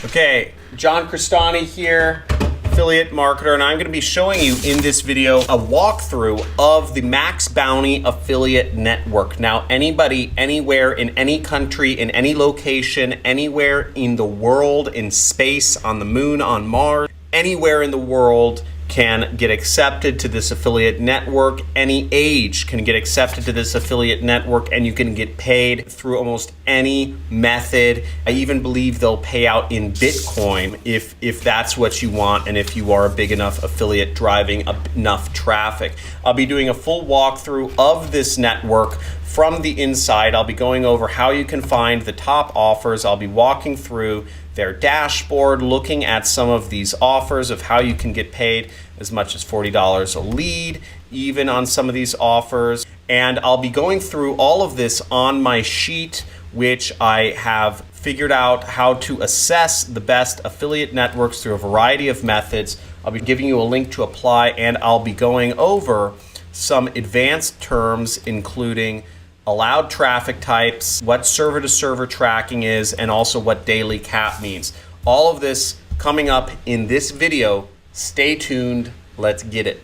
Okay, John Crestani here, affiliate marketer, and I'm going to be showing you in this video a walkthrough of the MaxBounty affiliate network. Now, anybody, anywhere, in any country, in any location, anywhere in the world, in space, on the moon, on Mars, anywhere in the world can get accepted to this affiliate network. Any age can get accepted to this affiliate network, and you can get paid through almost any method. I even believe they'll pay out in Bitcoin if that's what you want and if you are a big enough affiliate driving enough traffic. I'll be doing a full walkthrough of this network from the inside. I'll be going over how you can find the top offers. I'll be walking through their dashboard, looking at some of these offers of how you can get paid as much as $40 a lead, even on some of these offers. And I'll be going through all of this on my sheet, which I have figured out how to assess the best affiliate networks through a variety of methods. I'll be giving you a link to apply, and I'll be going over some advanced terms, including allowed traffic types, what server-to-server tracking is, and also what daily cap means. All of this coming up in this video. Stay tuned. Let's get it.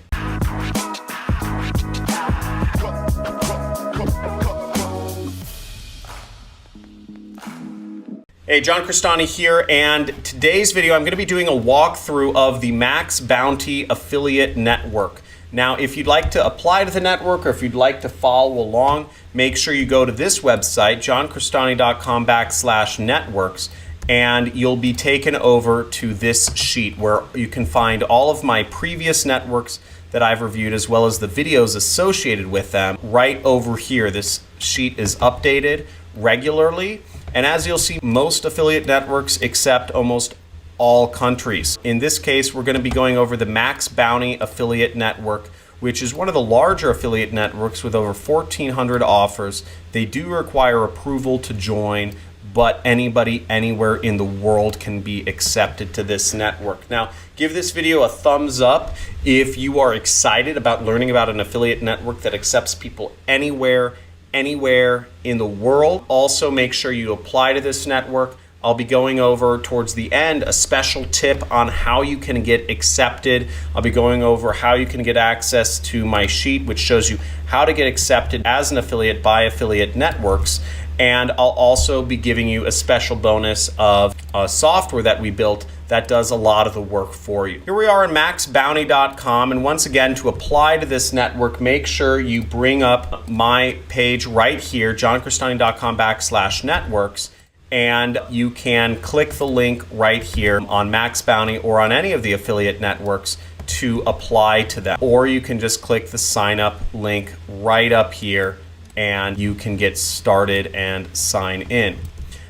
Hey, John Crestani here, and today's video I'm going to be doing a walkthrough of the MaxBounty affiliate network. Now, if you'd like to apply to the network or if you'd like to follow along, make sure you go to this website, Johncrestani.com/networks, and you'll be taken over to this sheet where you can find all of my previous networks that I've reviewed, as well as the videos associated with them right over here. This sheet is updated regularly, and as you'll see, most affiliate networks accept almost all countries. In this case, we're going to be going over the MaxBounty affiliate network, which is one of the larger affiliate networks with over 1,400 offers. They do require approval to join, but anybody anywhere in the world can be accepted to this network. Now, give this video a thumbs up if you are excited about learning about an affiliate network that accepts people anywhere in the world. Also, make sure you apply to this network. I'll be going over towards the end a special tip on how you can get accepted. I'll be going over how you can get access to my sheet, which shows you how to get accepted as an affiliate by affiliate networks. And I'll also be giving you a special bonus of software that we built that does a lot of the work for you. Here we are on MaxBounty.com, and once again, to apply to this network, make sure you bring up my page right here, Johncrestani.com/networks. And you can click the link right here on MaxBounty or on any of the affiliate networks to apply to them. Or you can just click the sign up link right up here and you can get started and sign in.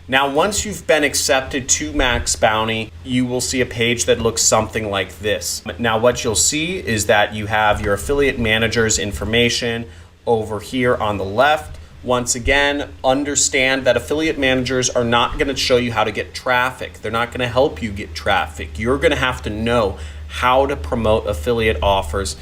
Now, once you've been accepted to MaxBounty, you will see a page that looks something like this. Now, what you'll see is that you have your affiliate manager's information over here on the left. Once again, understand that affiliate managers are not going to show you how to get traffic. They're not going to help you get traffic. You're going to have to know how to promote affiliate offers.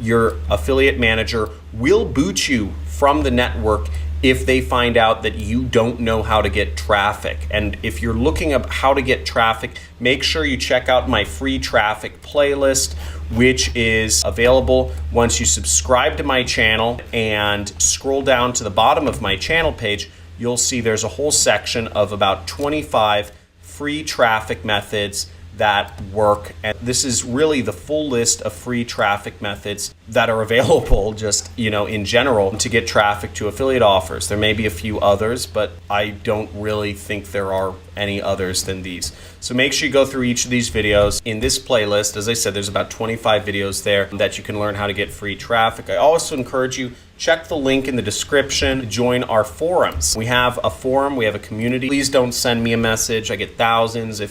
Your affiliate manager will boot you from the network if they find out that you don't know how to get traffic. And if you're looking up how to get traffic, make sure you check out my free traffic playlist, which is available once you subscribe to my channel and scroll down to the bottom of my channel page. You'll see there's a whole section of about 25 free traffic methods that work. And this is really the full list of free traffic methods that are available just, in general to get traffic to affiliate offers. There may be a few others, but I don't really think there are any others than these. So make sure you go through each of these videos. In this playlist, as I said, there's about 25 videos there that you can learn how to get free traffic. I also encourage you, check the link in the description to join our forums. We have a forum, we have a community. Please don't send me a message. I get thousands.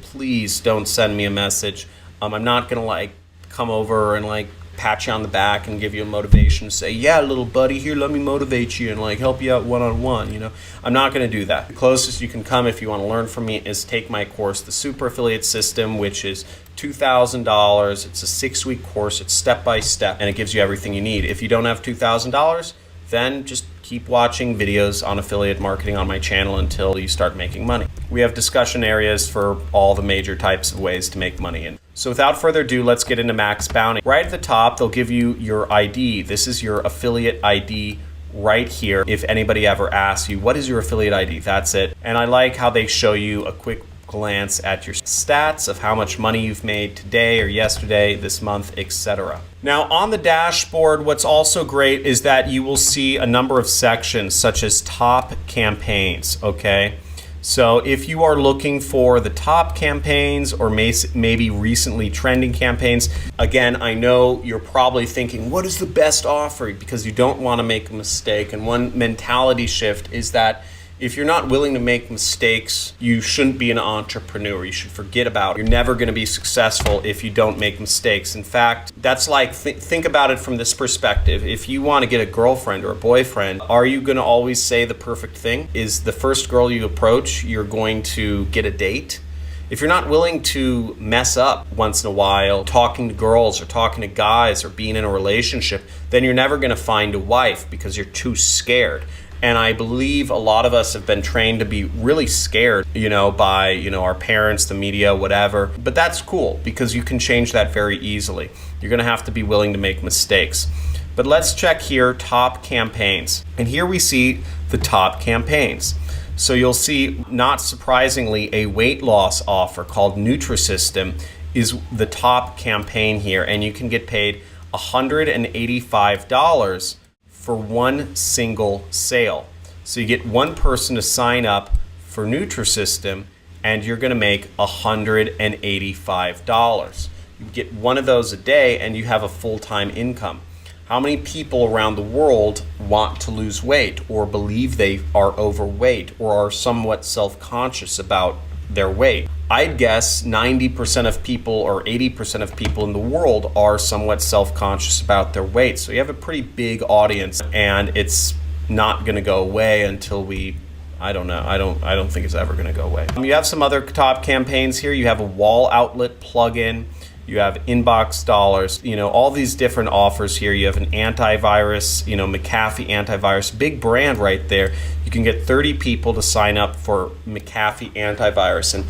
Please don't send me a message. I'm not gonna come over and pat you on the back and give you a motivation, say, yeah, little buddy, here, let me motivate you and help you out one-on-one. I'm not going to do that. The closest you can come if you want to learn from me is take my course, the Super Affiliate System, which is $2,000. It's a 6-week course. It's step-by-step, and it gives you everything you need. If you don't have $2,000, then just Keep watching videos on affiliate marketing on my channel until you start making money. We have discussion areas for all the major types of ways to make money. And so without further ado, let's get into MaxBounty. Right at the top, they'll give you your ID. This is your affiliate ID right here. If anybody ever asks you, what is your affiliate ID? That's it. And I like how they show you a quick glance at your stats of how much money you've made today or yesterday, this month, etc. Now on the dashboard, what's also great is that you will see a number of sections such as top campaigns, okay? So if you are looking for the top campaigns or maybe recently trending campaigns, again, I know you're probably thinking, what is the best offer? Because you don't want to make a mistake. And one mentality shift is that if you're not willing to make mistakes, you shouldn't be an entrepreneur. You should forget about it. You're never going to be successful if you don't make mistakes. In fact, that's like, think about it from this perspective. If you want to get a girlfriend or a boyfriend, are you going to always say the perfect thing? Is the first girl you approach, you're going to get a date? If you're not willing to mess up once in a while, talking to girls or talking to guys or being in a relationship, then you're never going to find a wife because you're too scared. And I believe a lot of us have been trained to be really scared, by, our parents, the media, whatever. But that's cool because you can change that very easily. You're going to have to be willing to make mistakes. But let's check here, top campaigns. And here we see the top campaigns. So you'll see, not surprisingly, a weight loss offer called Nutrisystem is the top campaign here. And you can get paid $185 for one single sale. So you get one person to sign up for Nutrisystem and you're going to make $185. You get one of those a day and you have a full-time income. How many people around the world want to lose weight or believe they are overweight or are somewhat self-conscious about their weight? I'd guess 90% of people or 80% of people in the world are somewhat self-conscious about their weight. So you have a pretty big audience and it's not going to go away until I don't know. I don't think it's ever going to go away. You have some other top campaigns here. You have a wall outlet plugin. You have inbox dollars, all these different offers here. You have an antivirus, McAfee antivirus, big brand right there. You can get 30 people to sign up for McAfee antivirus, and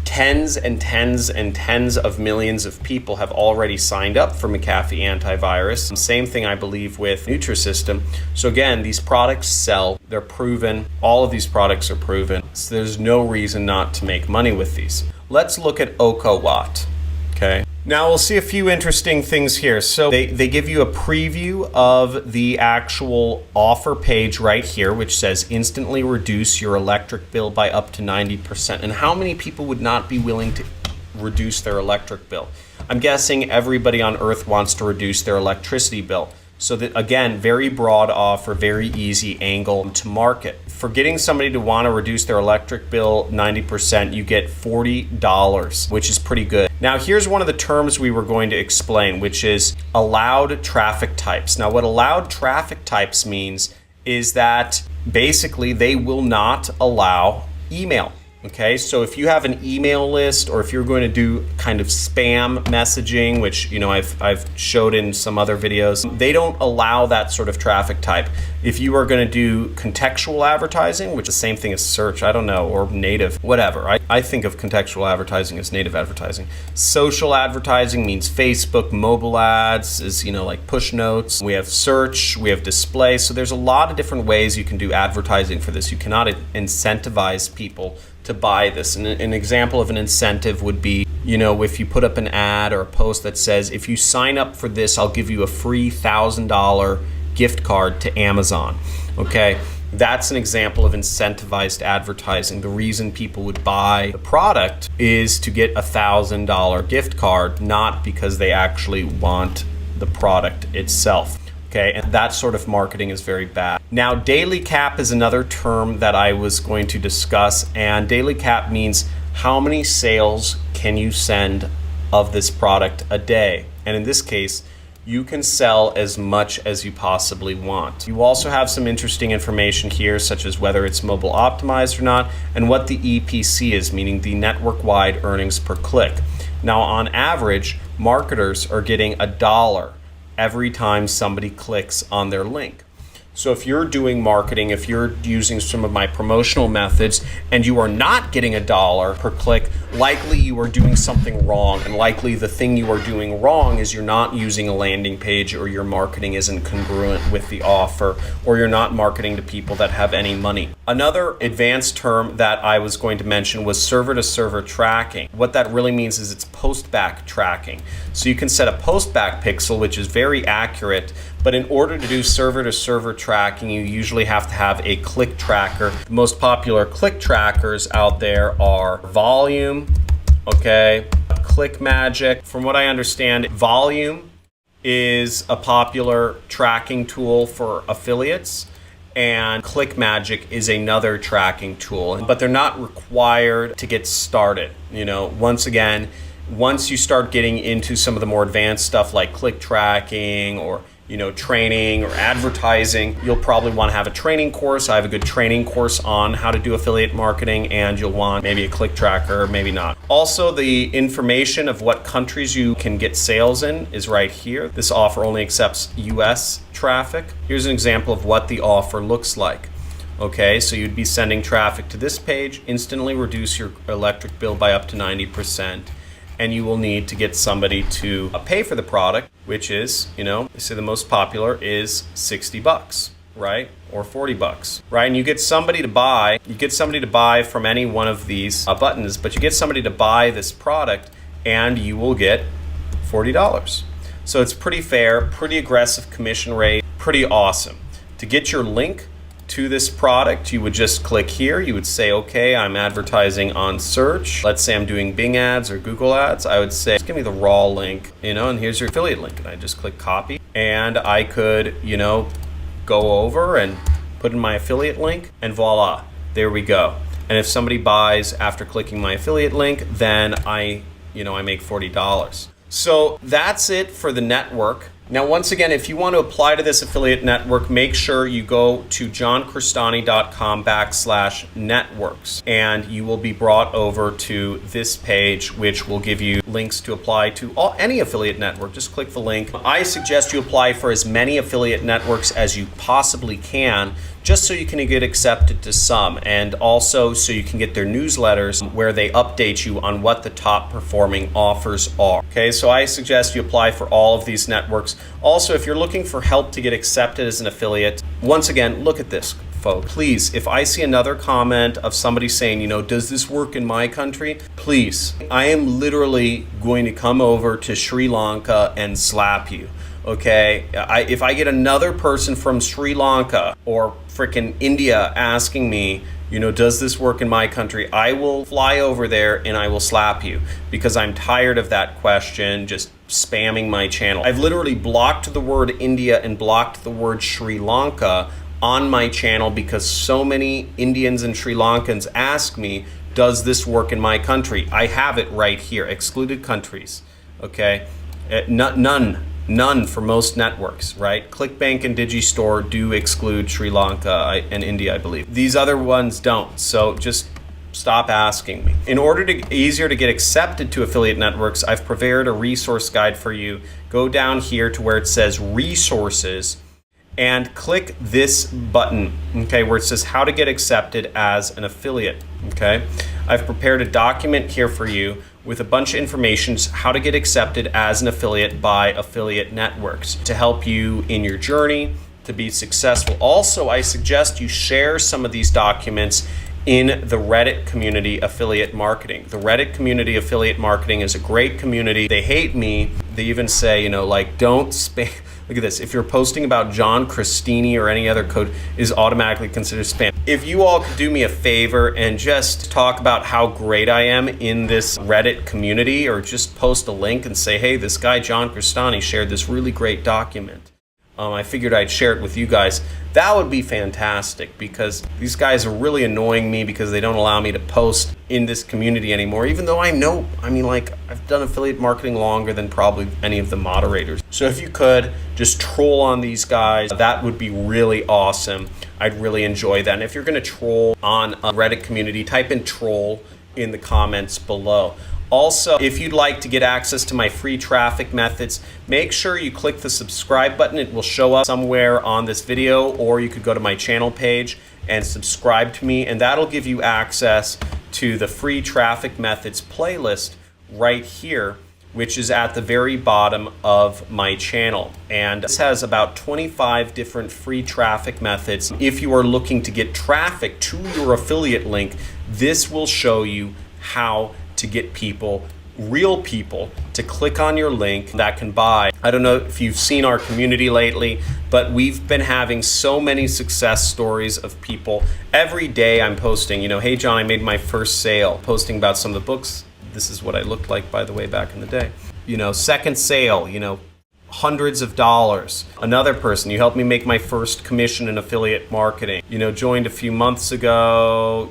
tens and tens and tens of millions of people have already signed up for McAfee antivirus. And same thing, I believe, with Nutrisystem. So again, these products sell, they're proven. All of these products are proven. So there's no reason not to make money with these. Let's look at OkoWatt, okay? Now we'll see a few interesting things here. So they give you a preview of the actual offer page right here, which says instantly reduce your electric bill by up to 90%. And how many people would not be willing to reduce their electric bill? I'm guessing everybody on earth wants to reduce their electricity bill. So that, again, very broad offer, very easy angle to market. For getting somebody to want to reduce their electric bill 90%, you get $40, which is pretty good. Now, here's one of the terms we were going to explain, which is allowed traffic types. Now, what allowed traffic types means is that basically they will not allow email. Okay, so if you have an email list or if you're going to do kind of spam messaging, which I've showed in some other videos, they don't allow that sort of traffic type. If you are going to do contextual advertising, which is the same thing as search, I don't know, or native, whatever. I think of contextual advertising as native advertising. Social advertising means Facebook, mobile ads is, like push notes. We have search, we have display. So there's a lot of different ways you can do advertising for this. You cannot incentivize people to buy this. And an example of an incentive would be, if you put up an ad or a post that says, if you sign up for this, I'll give you a free $1,000 gift card to Amazon. Okay, that's an example of incentivized advertising. The reason people would buy the product is to get a $1,000 gift card, not because they actually want the product itself. Okay, and that sort of marketing is very bad. Now, daily cap is another term that I was going to discuss, and daily cap means how many sales can you send of this product a day. And in this case, you can sell as much as you possibly want. You also have some interesting information here, such as whether it's mobile optimized or not, and what the EPC is, meaning the network-wide earnings per click. Now, on average, marketers are getting $1 every time somebody clicks on their link. So if you're doing marketing, if you're using some of my promotional methods and you are not getting $1 per click, likely you are doing something wrong. And likely the thing you are doing wrong is you're not using a landing page, or your marketing isn't congruent with the offer, or you're not marketing to people that have any money. Another advanced term that I was going to mention was server-to-server tracking. What that really means is it's post-back tracking. So you can set a post-back pixel, which is very accurate, but in order to do server-to-server tracking, you usually have to have a click tracker. The most popular click trackers out there are Volume, okay, ClickMagick. From what I understand, Volume is a popular tracking tool for affiliates, and ClickMagick is another tracking tool, but they're not required to get started. You know, once again, once you start getting into some of the more advanced stuff like click tracking or training or advertising, you'll probably want to have a training course. I have a good training course on how to do affiliate marketing, and you'll want maybe a click tracker, maybe not. Also, the information of what countries you can get sales in is right here. This offer only accepts US traffic. Here's an example of what the offer looks like. Okay, so you'd be sending traffic to this page, instantly reduce your electric bill by up to 90%. And you will need to get somebody to pay for the product, which is, they say the most popular is $60, right? Or $40, right? And you get somebody to buy from any one of these buttons, but you get somebody to buy this product and you will get $40. So it's pretty fair, pretty aggressive commission rate, pretty awesome. To get your link to this product, you would just click here. You would say, okay, I'm advertising on search. Let's say I'm doing Bing ads or Google ads. I would say, just give me the raw link, and here's your affiliate link. And I just click copy, and I could, go over and put in my affiliate link, and voila, there we go. And if somebody buys after clicking my affiliate link, then I make $40. So that's it for the network. Now, once again, if you want to apply to this affiliate network, make sure you go to johncrestani.com/networks, and you will be brought over to this page, which will give you links to apply to any affiliate network. Just click the link. I suggest you apply for as many affiliate networks as you possibly can, just so you can get accepted to some, and also so you can get their newsletters where they update you on what the top performing offers are. Okay, so I suggest you apply for all of these networks. Also, if you're looking for help to get accepted as an affiliate, once again, look at this, folks. Please, if I see another comment of somebody saying, does this work in my country? Please, I am literally going to come over to Sri Lanka and slap you. Okay, if I get another person from Sri Lanka or frickin' India asking me, does this work in my country? I will fly over there and I will slap you, because I'm tired of that question just spamming my channel. I've literally blocked the word India and blocked the word Sri Lanka on my channel because so many Indians and Sri Lankans ask me, does this work in my country? I have it right here, excluded countries, okay? None for most networks, right? Clickbank and Digistore do exclude Sri Lanka and India, I believe. These other ones don't, so just stop asking me. In order to easier to get accepted to affiliate networks, I've prepared a resource guide for you. Go down here to where it says resources and click this button, okay, where it says how to get accepted as an affiliate, okay? I've prepared a document here for you with a bunch of information how to get accepted as an affiliate by affiliate networks to help you in your journey to be successful. Also, I suggest you share some of these documents in the Reddit community affiliate marketing. The Reddit community affiliate marketing is a great community. They hate me. They even say, don't spam. Look at this. If you're posting about Johncrestani or any other code, is automatically considered spam. If you all could do me a favor and just talk about how great I am in this Reddit community, or just post a link and say, hey, this guy Johncrestani shared this really great document. I figured I'd share it with you guys. That would be fantastic, because these guys are really annoying me because they don't allow me to post in this community anymore, even though I've done affiliate marketing longer than probably any of the moderators. So if you could just troll on these guys, that would be really awesome. I'd really enjoy that. And if you're going to troll on a Reddit community, type in troll in the comments below. Also, if you'd like to get access to my free traffic methods, make sure you click the subscribe button. It will show up somewhere on this video, or you could go to my channel page and subscribe to me, and that'll give you access to the free traffic methods playlist right here, which is at the very bottom of my channel. And this has about 25 different free traffic methods. If you are looking to get traffic to your affiliate link, this will show you how to get people, real people, to click on your link that can buy. I don't know if you've seen our community lately, but we've been having so many success stories of people. Every day I'm posting, hey John, I made my first sale, posting about some of the books. This is what I looked like, by the way, back in the day. Second sale, hundreds of dollars. Another person, you helped me make my first commission in affiliate marketing. Joined a few months ago,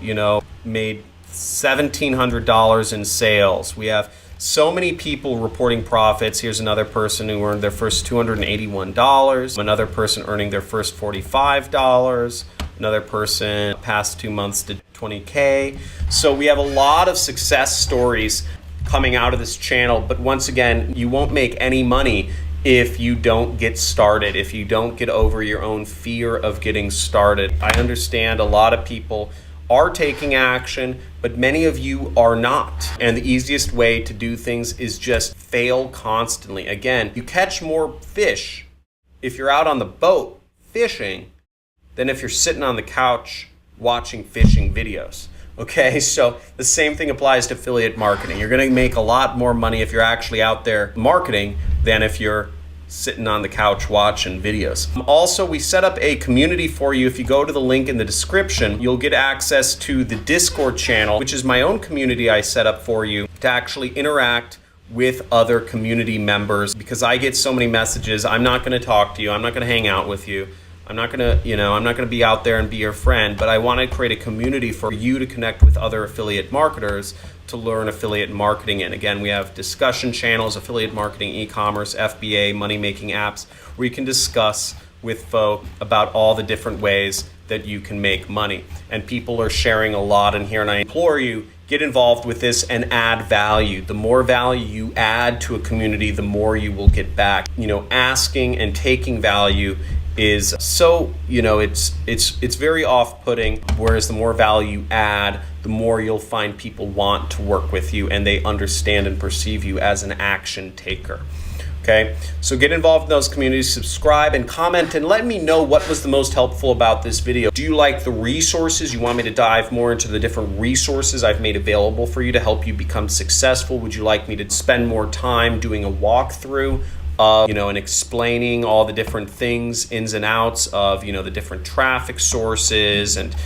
made $1,700 in sales. We have so many people reporting profits. Here's another person who earned their first $281. Another person earning their first $45. Another person past 2 months did $20K. So we have a lot of success stories coming out of this channel. But once again, you won't make any money if you don't get started, if you don't get over your own fear of getting started. I understand a lot of people are taking action, but many of you are not. And the easiest way to do things is just fail constantly. Again, you catch more fish if you're out on the boat fishing than if you're sitting on the couch watching fishing videos. Okay, so the same thing applies to affiliate marketing. You're gonna make a lot more money if you're actually out there marketing than if you're sitting on the couch watching videos. Also, we set up a community for you. If you go to the link in the description, you'll get access to the Discord channel, which is my own community I set up for you to actually interact with other community members, because I get so many messages. I'm not going to talk to you. I'm not going to hang out with you. I'm not going to be out there and be your friend, but I want to create a community for you to connect with other affiliate marketers to learn affiliate marketing in. Again, we have discussion channels, affiliate marketing, e-commerce, FBA, money-making apps, where you can discuss with folk about all the different ways that you can make money. And people are sharing a lot in here, and I implore you, get involved with this and add value. The more value you add to a community, the more you will get back. Asking and taking value is so, it's very off-putting, whereas the more value you add, the more you'll find people want to work with you and they understand and perceive you as an action taker. Okay, so get involved in those communities, subscribe and comment, and let me know what was the most helpful about this video. Do you like the resources? You want me to dive more into the different resources I've made available for you to help you become successful? Would you like me to spend more time doing a walkthrough of, and explaining all the different things, ins and outs of, the different traffic sources and,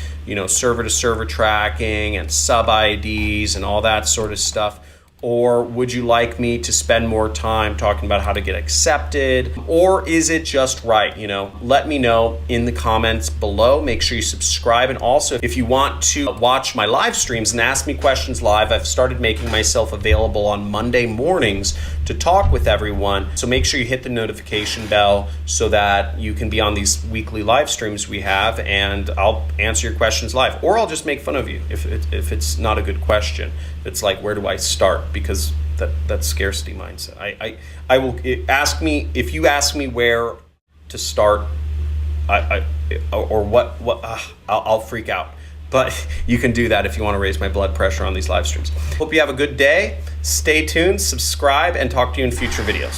server to server tracking and sub IDs and all that sort of stuff? Or would you like me to spend more time talking about how to get accepted? Or is it just right? Let me know in the comments below. Make sure you subscribe. And also, if you want to watch my live streams and ask me questions live, I've started making myself available on Monday mornings to talk with everyone. So make sure you hit the notification bell so that you can be on these weekly live streams we have, and I'll answer your questions live. Or I'll just make fun of you if it's not a good question. It's like, where do I start? Because that's scarcity mindset. I will ask me, if you ask me where to start, I'll freak out. But you can do that if you want to raise my blood pressure on these live streams. Hope you have a good day. Stay tuned, subscribe, and talk to you in future videos.